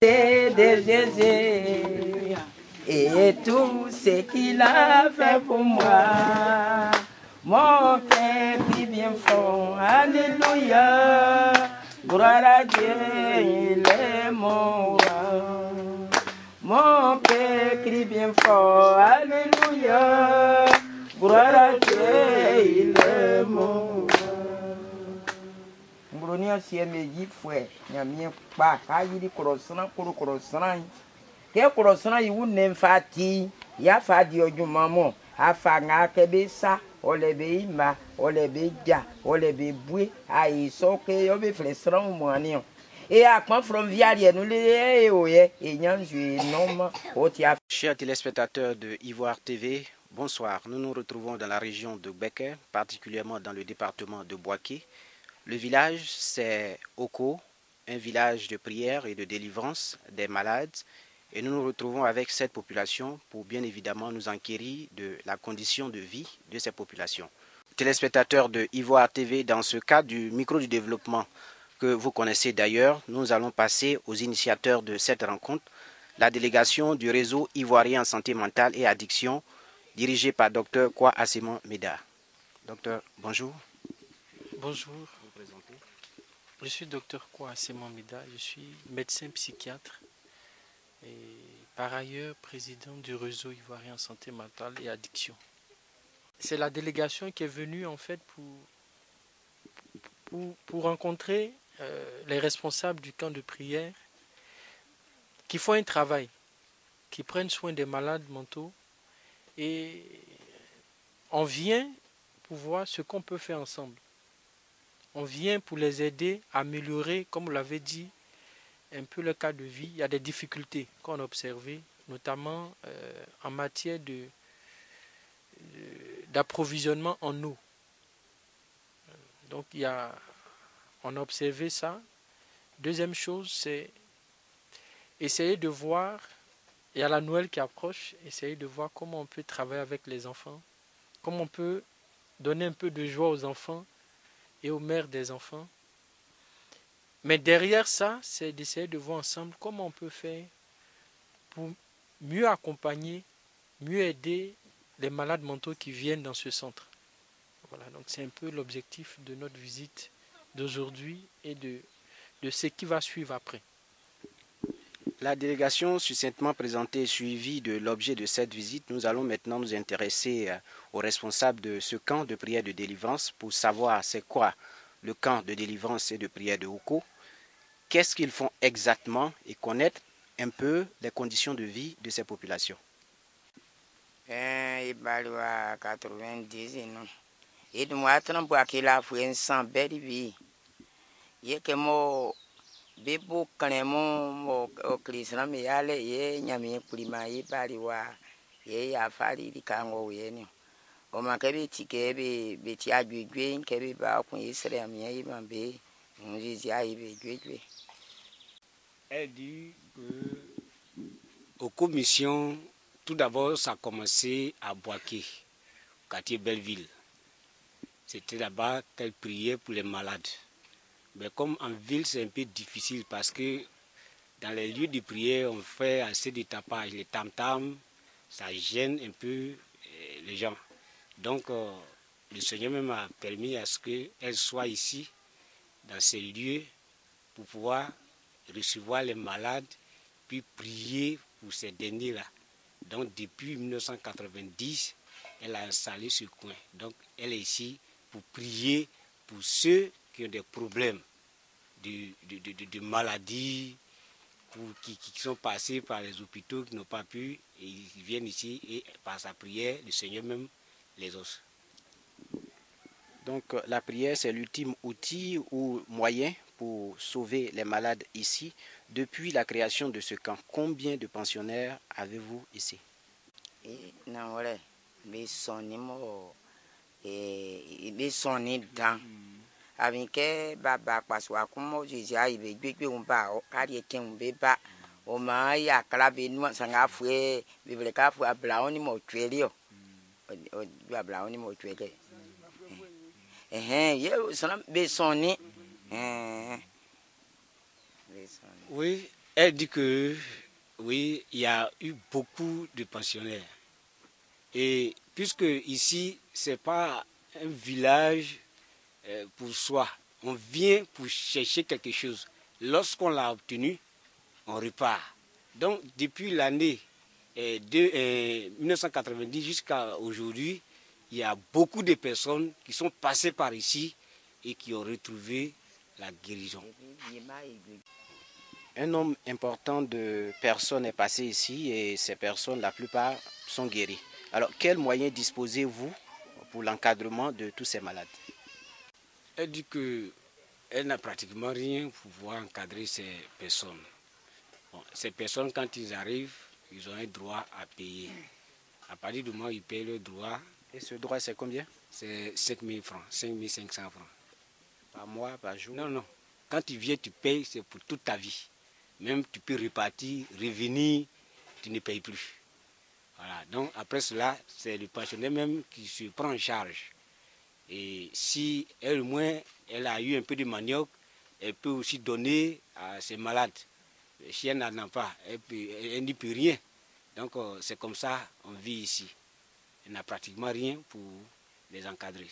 de Jésus et tout ce qu'il a fait pour moi. Mon cœur crie bien fort, alléluia. Gloire à Dieu, il est mon roi. Mon cœur crie bien fort, alléluia. Gloire à Dieu, il est mon roi. Mbronia si emeji fue nyamie pa ayiri korosana koro korosana ke korosana yiwu nemfati ya fadi ojumamo afa nga kebesa olebe ima olebe ja olebe bue aiso ke obe flesran moani et à quand from vialie nous les oye et nyanjue nom otia. Chers téléspectateurs de Ivoire TV, bonsoir. Nous nous retrouvons dans la région de Becker, particulièrement dans le département de Boaké. Le village, c'est Oko, un village de prière et de délivrance des malades. Et nous nous retrouvons avec cette population pour bien évidemment nous enquérir de la condition de vie de ces populations. Téléspectateurs de Ivoire TV, dans ce cadre du micro du développement que vous connaissez d'ailleurs, nous allons passer aux initiateurs de cette rencontre, la délégation du réseau ivoirien en santé mentale et addiction, dirigée par Dr Kwa Asseman Meda. Docteur, bonjour. Bonjour. Je suis Dr Kwa Asseman Meda, je suis médecin psychiatre et par ailleurs président du réseau ivoirien en santé mentale et addiction. C'est la délégation qui est venue en fait pour rencontrer les responsables du camp de prière qui font un travail, qui prennent soin des malades mentaux et on vient pour voir ce qu'on peut faire ensemble. On vient pour les aider à améliorer, comme vous l'avez dit, un peu le cas de vie. Il y a des difficultés qu'on a observées, notamment en matière d'approvisionnement en eau. Donc on a observé ça. Deuxième chose, c'est essayer de voir, il y a la Noël qui approche, essayer de voir comment on peut travailler avec les enfants, comment on peut donner un peu de joie aux enfants et aux mères des enfants. Mais derrière ça, c'est d'essayer de voir ensemble comment on peut faire pour mieux accompagner, mieux aider les malades mentaux qui viennent dans ce centre. Voilà, donc c'est un peu l'objectif de notre visite d'aujourd'hui et de ce qui va suivre après. La délégation succinctement présentée et suivie de l'objet de cette visite, nous allons maintenant nous intéresser aux responsables de ce camp de prière de délivrance pour savoir c'est quoi le camp de délivrance et de prière de Oko, qu'est-ce qu'ils font exactement et connaître un peu les conditions de vie de ces populations. Il balwa 90 non. Et de moi tant pour qu'il a fait un sang belle vie. Il que mo bebo kanemo mo krisna me yale ye nyame kulima ye baliwa ye ya fali likango yeni. O makabe tike be ti agwegwe nkebe ba kun Israël mi ye mambe nji ayi be gwegwe. Elle dit que aux commissions, tout d'abord, ça a commencé à Boaké, quartier Belleville. C'était là-bas qu'elle priait pour les malades. Mais comme en ville, c'est un peu difficile parce que dans les lieux de prière, on fait assez de tapage. Les tam-tams, ça gêne un peu les gens. Donc, le Seigneur même a permis à ce qu'elle soit ici, dans ces lieux, pour pouvoir recevoir les malades, puis prier pour ces derniers-là. Donc depuis 1990, elle a installé ce coin. Donc elle est ici pour prier pour ceux qui ont des problèmes de maladies, qui sont passés par les hôpitaux, qui n'ont pas pu, et ils viennent ici et par sa prière, le Seigneur même les ose. Donc la prière, c'est l'ultime outil ou moyen pour sauver les malades ici. Depuis la création de ce camp, combien de pensionnaires avez-vous ici? Non, voilà, mais sonné mo et mais sonné dans. Avec que baba passe à comme je aille be on ba o kari ken be ba o ma ya kala be no sanga fue be ble ka fu abla oni mo tweli o abla oni mo tweli ye sonné be sonné Oui, Elle dit que oui, il y a eu beaucoup de pensionnaires. Et puisque ici, ce n'est pas un village pour soi, on vient pour chercher quelque chose. Lorsqu'on l'a obtenu, on repart. Donc, depuis l'année 1990 jusqu'à aujourd'hui, il y a beaucoup de personnes qui sont passées par ici et qui ont retrouvé la guérison. Un nombre important de personnes est passé ici et ces personnes, la plupart, sont guéries. Alors, quels moyens disposez-vous pour l'encadrement de tous ces malades? Elle dit qu'elle n'a pratiquement rien pour pouvoir encadrer ces personnes. Bon, ces personnes, quand ils arrivent, ils ont un droit à payer. À partir du moment où ils payent le droit. Et ce droit, c'est combien? C'est 5 000 francs, 5 500 francs. Par mois, par jour? Non, non. Quand tu viens, tu payes, c'est pour toute ta vie. Même tu peux repartir, revenir, tu ne payes plus. Voilà. Donc après cela, c'est le pensionnaire même qui se prend en charge. Et si elle, au moins, elle a eu un peu de manioc, elle peut aussi donner à ses malades. Si elle n'en a pas, elle n'y peut rien. Donc c'est comme ça on vit ici. Elle n'a pratiquement rien pour les encadrer.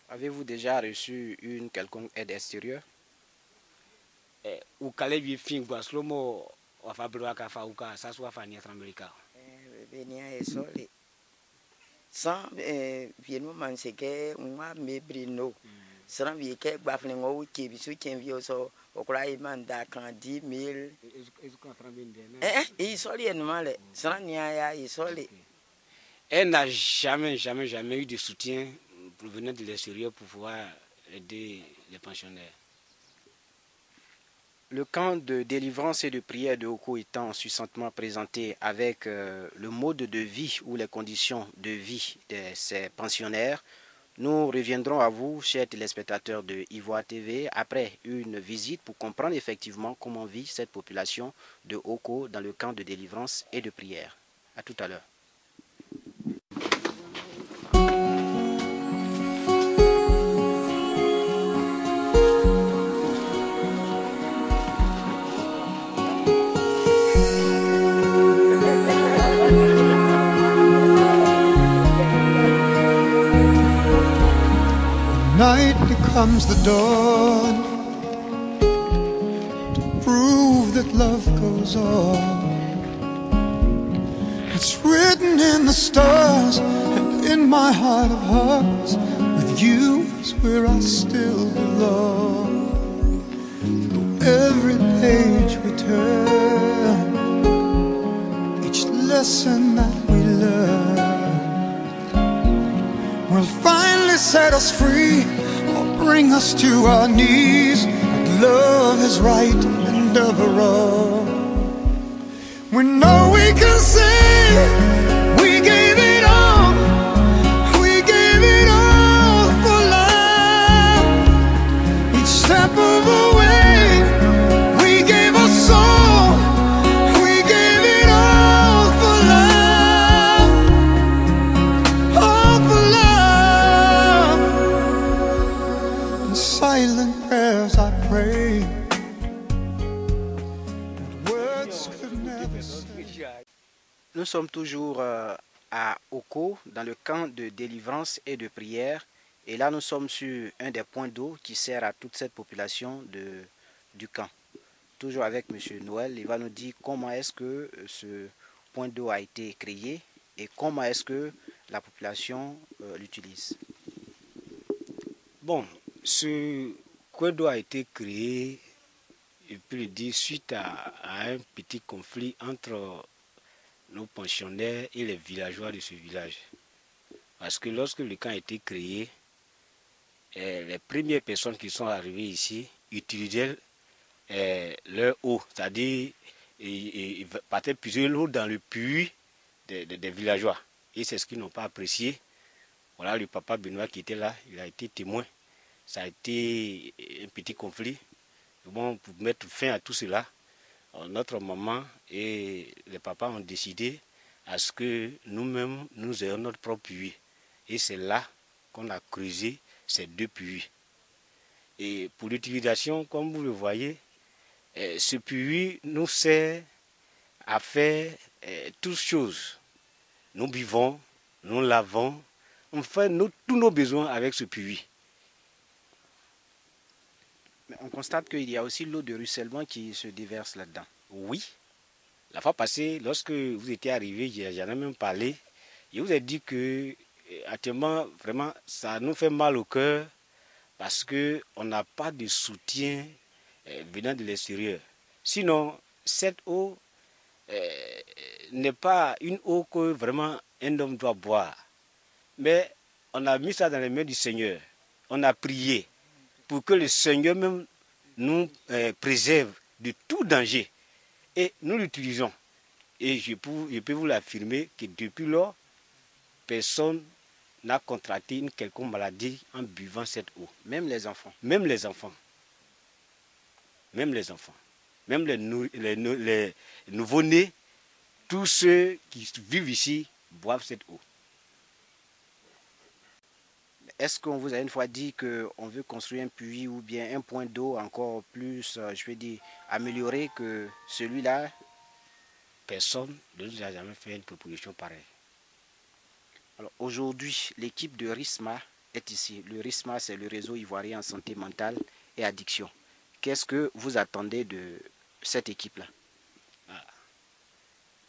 Avez-vous déjà reçu une quelconque aide extérieure? Sans vienu manseke moi mebrino sans vie que bafne ngo qui bisu qui envie so okra imanda kan 10 000 isoli enmale sans nia ya isoli. Elle n'a jamais eu de soutien provenant de l'extérieur pour pouvoir aider les pensionnaires. Le camp de délivrance et de prière de Oko étant succinctement présenté avec le mode de vie ou les conditions de vie de ces pensionnaires, nous reviendrons à vous, chers téléspectateurs de Ivoire TV, après une visite pour comprendre effectivement comment vit cette population de Oko dans le camp de délivrance et de prière. À tout à l'heure. Night becomes the dawn to prove that love goes on. It's written in the stars and in my heart of hearts. With you is where I still belong. Through every page we turn, each lesson that we learn will finally set us free or bring us to our knees. But love is right and ever wrong. We know we can say we gave it all. We gave it all for love. Each step of the way, we gave our soul. We gave it all for love. All for love. In silent prayers I pray. Words could never say. Nous sommes toujours à Oko, dans le camp de délivrance et de prière. Et là, nous sommes sur un des points d'eau qui sert à toute cette population du camp. Toujours avec M. Noël, il va nous dire comment est-ce que ce point d'eau a été créé et comment est-ce que la population l'utilise. Bon, ce point d'eau a été créé, je peux le dire, suite à un petit conflit entre nos pensionnaires et les villageois de ce village. Parce que lorsque le camp a été créé, les premières personnes qui sont arrivées ici utilisaient leur eau, c'est-à-dire ils partaient puiser l'eau dans le puits des villageois. Et c'est ce qu'ils n'ont pas apprécié. Voilà le papa Benoît qui était là, il a été témoin. Ça a été un petit conflit. Bon, pour mettre fin à tout cela, notre maman et les papas ont décidé à ce que nous-mêmes, nous ayons notre propre puits. Et c'est là qu'on a creusé ces deux puits. Et pour l'utilisation, comme vous le voyez, ce puits nous sert à faire toutes choses. Nous buvons, nous lavons, on fait tous nos besoins avec ce puits. Mais on constate qu'il y a aussi l'eau de ruissellement qui se déverse là-dedans. Oui. La fois passée, lorsque vous étiez arrivé, j'en ai même parlé. Je vous ai dit que actuellement, vraiment, ça nous fait mal au cœur parce qu'on n'a pas de soutien venant de l'extérieur. Sinon, cette eau n'est pas une eau que vraiment un homme doit boire. Mais on a mis ça dans les mains du Seigneur. On a prié pour que le Seigneur même nous préserve de tout danger. Et nous l'utilisons. Et je peux vous l'affirmer que depuis lors, personne n'a contracté une quelconque maladie en buvant cette eau. Même les enfants. Même les enfants. Même les enfants. Même les nouveau-nés, tous ceux qui vivent ici boivent cette eau. Est-ce qu'on vous a une fois dit qu'on veut construire un puits ou bien un point d'eau encore plus, je vais dire, amélioré que celui-là? Personne ne nous a jamais fait une proposition pareille. Alors aujourd'hui, l'équipe de RISMA est ici. Le RISMA, c'est le réseau ivoirien en santé mentale et addiction. Qu'est-ce que vous attendez de cette équipe-là?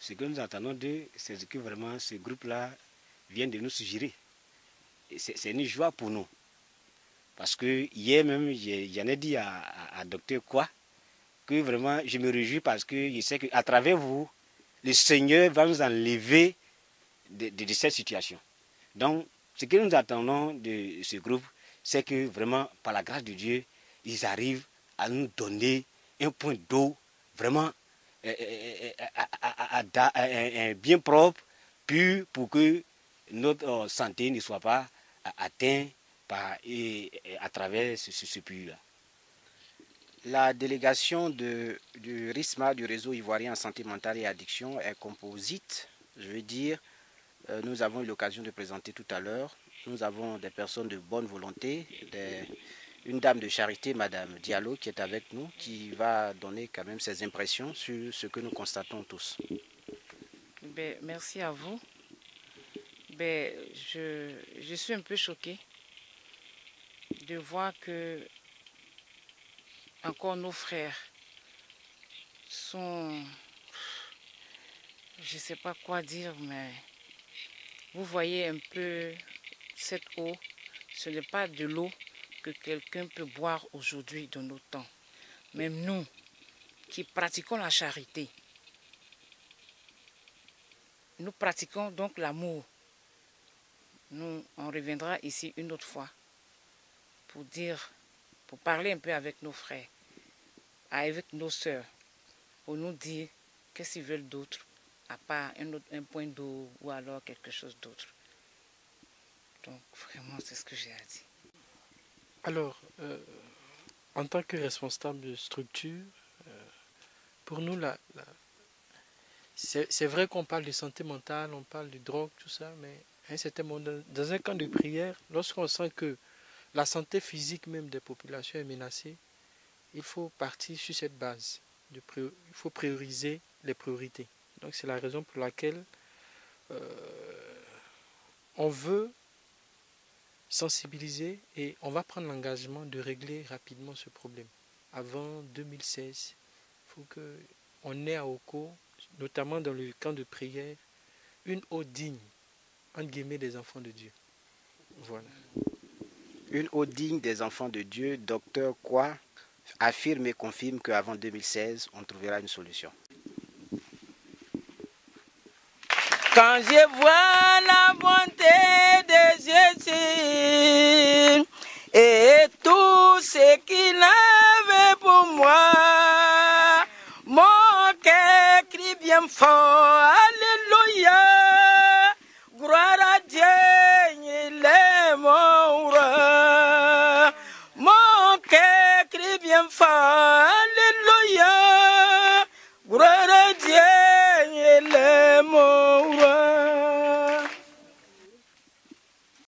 Ce que nous attendons d'eux, c'est que vraiment ce groupe-là vient de nous suggérer. C'est une joie pour nous. Parce que hier même, j'en ai dit à Dr. Quoi que vraiment je me réjouis parce que je sais qu'à travers vous, le Seigneur va nous enlever de cette situation. Donc, ce que nous attendons de ce groupe, c'est que vraiment, par la grâce de Dieu, ils arrivent à nous donner un point d'eau vraiment bien propre, pur, pour que notre santé ne soit pas atteinte à travers ce puits-là. La délégation du RISMA, du réseau ivoirien en santé mentale et addiction, est composite. Je veux dire, nous avons eu l'occasion de présenter tout à l'heure. Nous avons des personnes de bonne volonté, une dame de charité, Madame Diallo, qui est avec nous, qui va donner quand même ses impressions sur ce que nous constatons tous. Merci à vous. Je suis un peu choquée de voir que encore nos frères sont, je ne sais pas quoi dire, mais vous voyez un peu cette eau, ce n'est pas de l'eau que quelqu'un peut boire aujourd'hui de nos temps. Même nous qui pratiquons la charité, nous pratiquons donc l'amour. On reviendra ici une autre fois pour parler un peu avec nos frères, avec nos sœurs, pour nous dire qu'est-ce qu'ils veulent d'autre, à part un point d'eau ou alors quelque chose d'autre. Donc vraiment, c'est ce que j'ai à dire. Alors, en tant que responsable de structure, pour nous, c'est vrai qu'on parle de santé mentale, on parle de drogue, tout ça, mais à un certain moment, dans un camp de prière, lorsqu'on sent que la santé physique même des populations est menacée, il faut partir sur cette base. Il faut prioriser les priorités. Donc c'est la raison pour laquelle on veut sensibiliser et on va prendre l'engagement de régler rapidement ce problème. Avant 2016, il faut qu'on ait à Oko, notamment dans le camp de prière, une eau digne, entre guillemets, des enfants de Dieu. Voilà. Une eau digne des enfants de Dieu, docteur Quoi affirme et confirme qu'avant 2016, on trouvera une solution. Quand je vois la bonté de Jésus et tout ce qu'il avait pour moi, mon cœur crie bien fort, Alléluia, gloire à Dieu, il est mon roi. Mon cœur crie bien fort, Alléluia, gloire à Dieu.